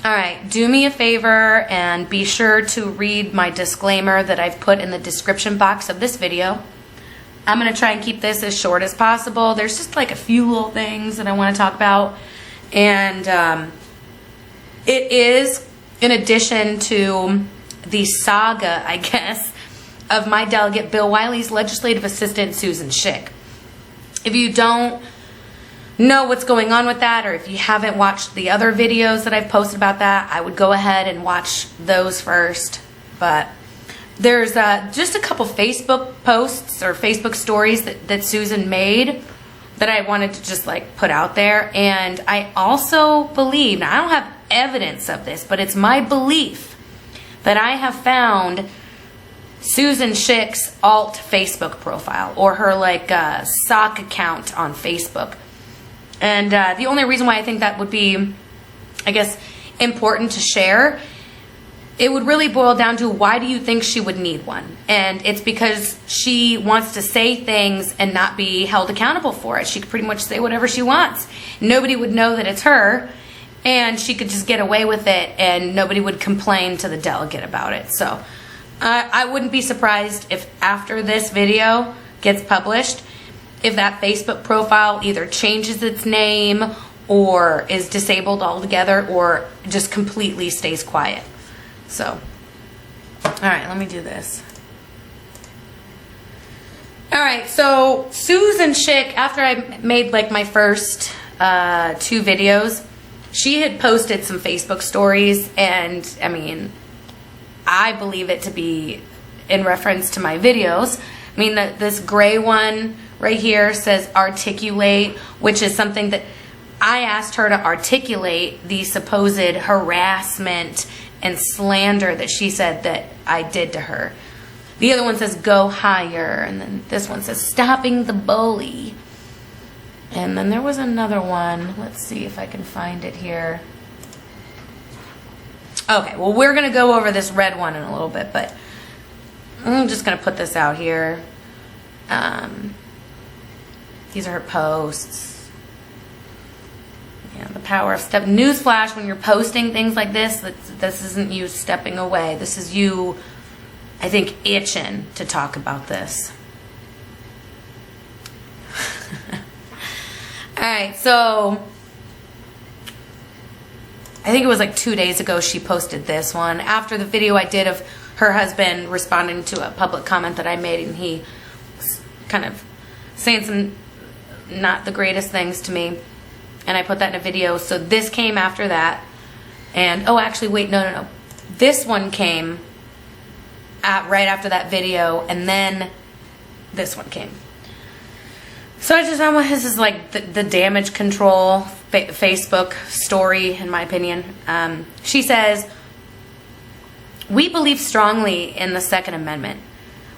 All right, do me a favor and be sure to read my disclaimer that I've put in the description box of this video. I'm going to try and keep this as short as possible. There's just like a few little things that I want to talk about. And it is in addition to the saga, I guess, of my delegate Bill Wiley's legislative assistant, Susan Schick. If you don't know what's going on with that, or if you haven't watched the other videos that I've posted about that, I would go ahead and watch those first. But there's just a couple Facebook posts or Facebook stories that Susan made that I wanted to just like put out there. And I also believe, now I don't have evidence of this, but it's my belief that I have found Susan Schick's alt Facebook profile, or her like sock account on Facebook. And the only reason why I think that would be, I guess, important to share, it would really boil down to, why do you think she would need one? And it's because she wants to say things and not be held accountable for it. She could pretty much say whatever she wants. Nobody would know that it's her, and she could just get away with it, and nobody would complain to the delegate about it. So I wouldn't be surprised if after this video gets published, if that Facebook profile either changes its name or is disabled altogether or just completely stays quiet. So, all right, let me do this. All right, so Susan Schick, after I made like my first 2 videos, she had posted some Facebook stories, and I mean, I believe it to be in reference to my videos. I mean, this gray one right here says articulate, which is something that I asked her to articulate, the supposed harassment and slander that she said that I did to her. The other one says go higher, and then this one says stopping the bully. And then there was another one. Let's see if I can find it here. Okay, well, we're going to go over this red one in a little bit, but I'm just going to put this out here. These are her posts. Yeah, the power of step. Newsflash, when you're posting things like this, this isn't you stepping away. This is you, I think, itching to talk about this. All right, so I think it was like 2 days ago she posted this one after the video I did of her husband responding to a public comment that I made, and he was kind of saying some not the greatest things to me, and I put that in a video. So this came after that, and oh, actually, wait, no. This one came right after that video, and then this one came. So I just know this is like the damage control Facebook story, in my opinion. She says, we believe strongly in the Second Amendment.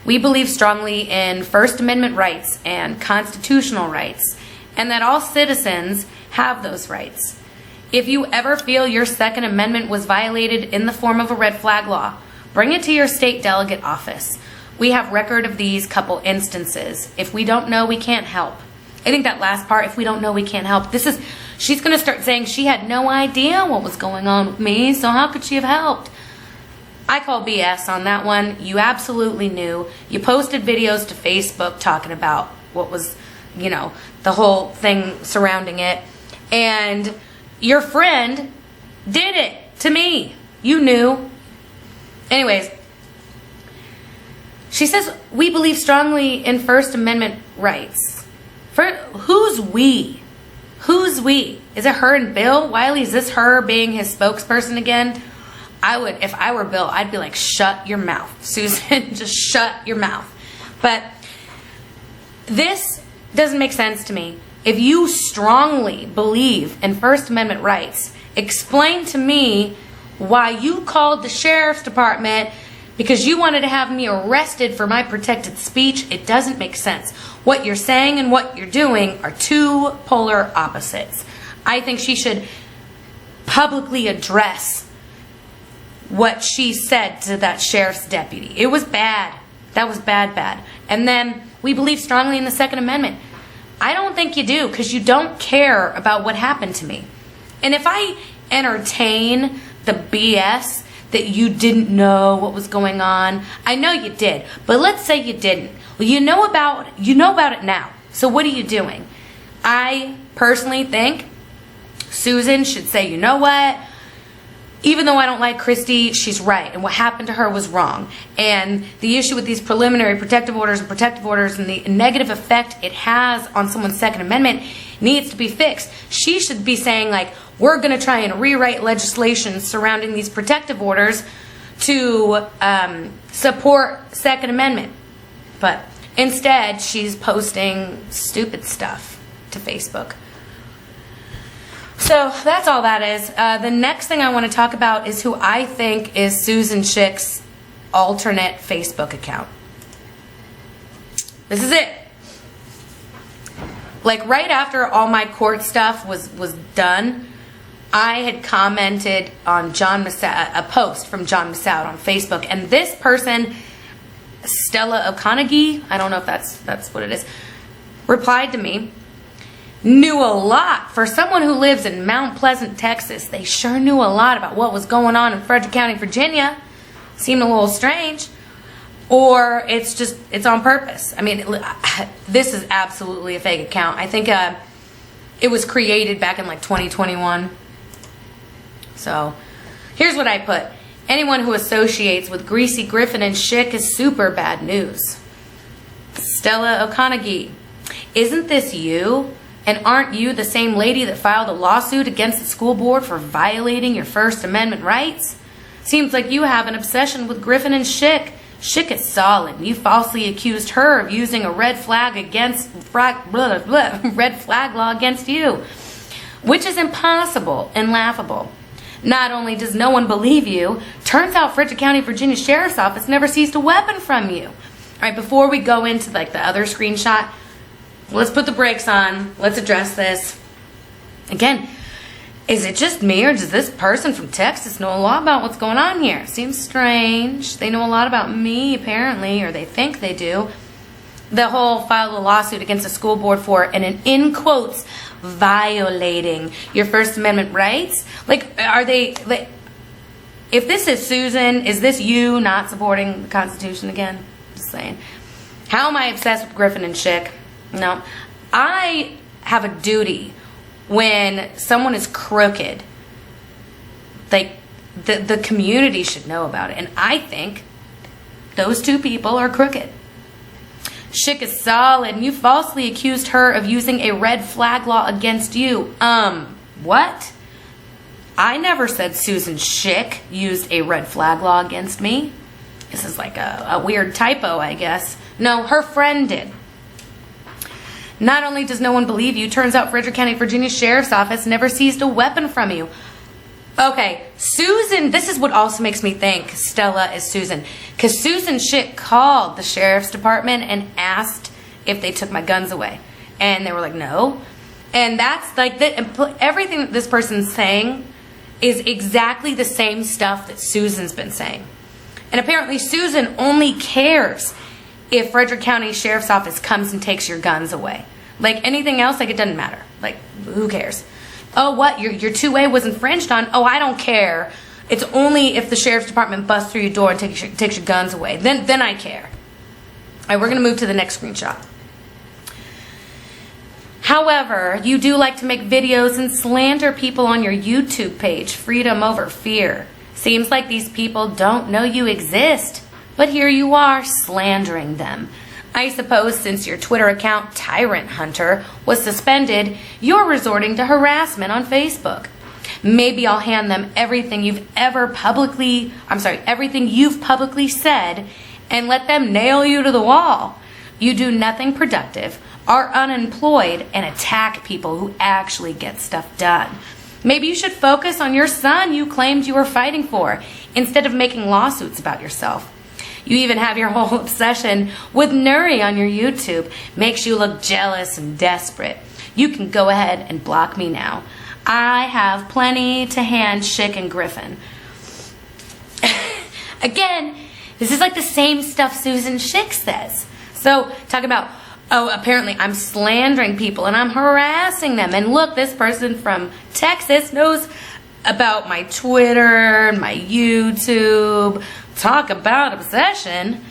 We believe strongly in First Amendment rights and constitutional rights, and that all citizens have those rights. If you ever feel your Second Amendment was violated in the form of a red flag law, bring it to your state delegate office. We have record of these couple instances. If we don't know, we can't help. I think that last part, if we don't know, we can't help. She's going to start saying she had no idea what was going on with me, so how could she have helped? I call BS on that one. You absolutely knew. You posted videos to Facebook talking about what was, you know, the whole thing surrounding it. And your friend did it to me. You knew. Anyways, she says, we believe strongly in First Amendment rights. Who's we? Who's we? Is it her and Bill Wiley? Is this her being his spokesperson again? I would, if I were Bill, I'd be like, shut your mouth, Susan. Just shut your mouth. But this doesn't make sense to me. If you strongly believe in First Amendment rights, explain to me why you called the sheriff's department because you wanted to have me arrested for my protected speech. It doesn't make sense. What you're saying and what you're doing are two polar opposites. I think she should publicly address what she said to that sheriff's deputy. It was bad. That was bad. And then we believe strongly in the Second Amendment. I don't think you do, because you don't care about what happened to me. And if I entertain the BS that you didn't know what was going on. I know you did, but let's say you didn't. Well, you know about it now. So what are you doing? I personally think Susan should say, you know what? Even though I don't like Christy, she's right, and what happened to her was wrong. And the issue with these preliminary protective orders and the negative effect it has on someone's Second Amendment needs to be fixed. She should be saying, like, we're going to try and rewrite legislation surrounding these protective orders to support Second Amendment. But instead, she's posting stupid stuff to Facebook. So that's all that is. The next thing I want to talk about is who I think is Susan Shicks' alternate Facebook account. This is it. Like right after all my court stuff was done, I had commented on a post from John Massoud on Facebook, and this person, Stella O'Conaghy, I don't know if that's what it is, replied to me. Knew a lot. For someone who lives in Mount Pleasant, Texas, they sure knew a lot about what was going on in Frederick County, Virginia. Seemed a little strange. Or it's on purpose. I mean, this is absolutely a fake account. I think it was created back in like 2021. So here's what I put. Anyone who associates with Greasy Griffin and Schick is super bad news. Stella O'Conaghy, isn't this you? And aren't you the same lady that filed a lawsuit against the school board for violating your First Amendment rights? Seems like you have an obsession with Griffin and Schick. Schick is solid. You falsely accused her of using a red flag law against you, which is impossible and laughable. Not only does no one believe you, turns out Frederick County, Virginia Sheriff's Office never seized a weapon from you. All right, before we go into like the other screenshot, let's put the brakes on. Let's address this. Again, is it just me, or does this person from Texas know a lot about what's going on here? Seems strange. They know a lot about me, apparently, or they think they do. The whole filed a lawsuit against the school board for, and in quotes, violating your First Amendment rights. Like, are they, like, if this is Susan, is this you not supporting the Constitution again? Just saying. How am I obsessed with Griffin and Schick? No, I have a duty when someone is crooked. Like, the community should know about it. And I think those two people are crooked. Schick is solid, and you falsely accused her of using a red flag law against you. What? I never said Susan Schick used a red flag law against me. This is like a weird typo, I guess. No, her friend did. Not only does no one believe you, turns out Frederick County, Virginia Sheriff's Office never seized a weapon from you. Okay, Susan, this is what also makes me think Stella is Susan. Because Susan Schick called the Sheriff's Department and asked if they took my guns away. And they were like, no. And that's like, everything that this person's saying is exactly the same stuff that Susan's been saying. And apparently Susan only cares if Frederick County Sheriff's Office comes and takes your guns away. Like anything else, like it doesn't matter. Like, who cares? Oh, what? Your 2A was infringed on? Oh, I don't care. It's only if the Sheriff's Department busts through your door and takes your guns away. Then I care. All right, we're going to move to the next screenshot. However, you do like to make videos and slander people on your YouTube page, Freedom Over Fear. Seems like these people don't know you exist. But here you are, slandering them. I suppose since your Twitter account, Tyrant Hunter, was suspended, you're resorting to harassment on Facebook. Maybe I'll hand them everything you've publicly said and let them nail you to the wall. You do nothing productive, are unemployed, and attack people who actually get stuff done. Maybe you should focus on your son you claimed you were fighting for, instead of making lawsuits about yourself. You even have your whole obsession with Nuri on your YouTube. Makes you look jealous and desperate. You can go ahead and block me now. I have plenty to hand Schick and Griffin. Again, this is like the same stuff Susan Schick says. So, talk about, oh, apparently I'm slandering people and I'm harassing them. And look, this person from Texas knows about my Twitter and my YouTube. Talk about obsession.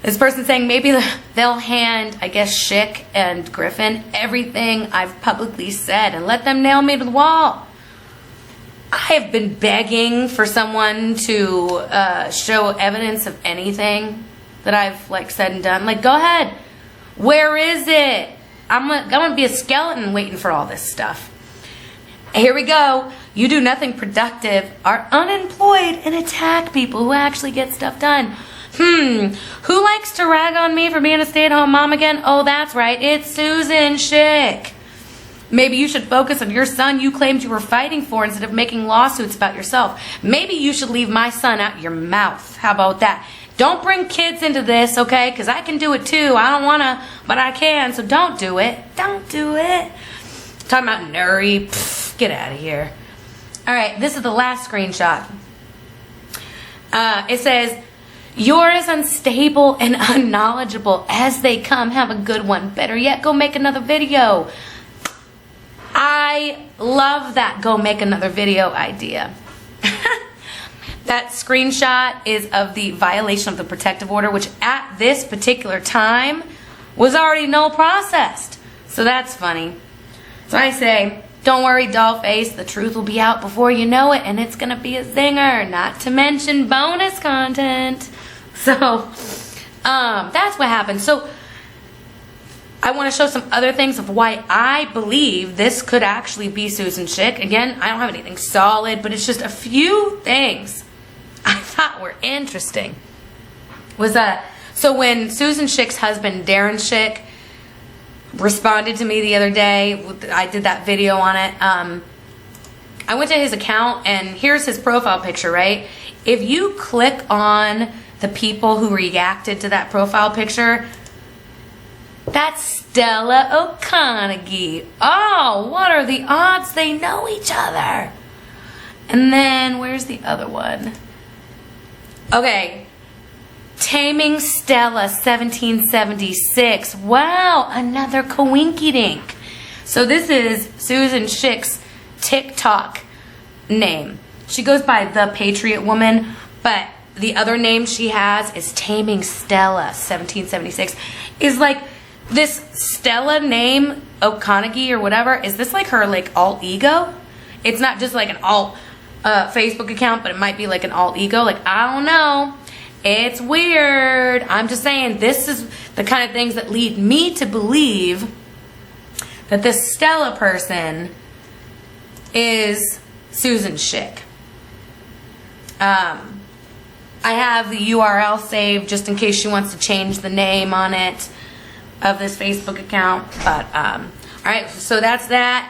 This person saying maybe they'll hand, I guess, Schick and Griffin everything I've publicly said and let them nail me to the wall. I have been begging for someone to show evidence of anything that I've like said and done. Like, go ahead. Where is it? I'm gonna be a skeleton waiting for all this stuff. Here we go. You do nothing productive, are unemployed, and attack people who actually get stuff done. Who likes to rag on me for being a stay-at-home mom again? Oh, that's right. It's Susan Schick. Maybe you should focus on your son you claimed you were fighting for instead of making lawsuits about yourself. Maybe you should leave my son out your mouth. How about that? Don't bring kids into this, okay? Because I can do it too. I don't want to, but I can. So don't do it. Don't do it. Talking about Nuri. Pfft, get out of here. All right, this is the last screenshot. It says, you're as unstable and unknowledgeable as they come. Have a good one. Better yet, go make another video. I love that go make another video idea. That screenshot is of the violation of the protective order, which at this particular time was already null processed. So that's funny. So I say, don't worry, dollface, the truth will be out before you know it, and it's going to be a zinger, not to mention bonus content. So that's what happened. So I want to show some other things of why I believe this could actually be Susan Schick. Again, I don't have anything solid, but it's just a few things I thought were interesting. So when Susan Schick's husband, Darren Schick, responded to me the other day, I did that video on it. I went to his account, and here's his profile picture, right? If you click on the people who reacted to that profile picture, that's Stella O'Conaghy. Oh, what are the odds they know each other? And then, where's the other one? Okay. Taming Stella, 1776. Wow, another coinkydink. So this is Susan Schick's TikTok name. She goes by The Patriot Woman, but the other name she has is Taming Stella, 1776. Is like this Stella name, O'Conaghy or whatever, is this like her like alt ego? It's not just like an alt Facebook account, but it might be like an alt ego. Like, I don't know. It's weird. I'm just saying, this is the kind of things that lead me to believe that this Stella person is Susan Schick. I have the URL saved just in case she wants to change the name on it of this Facebook account. But, all right, so that's that.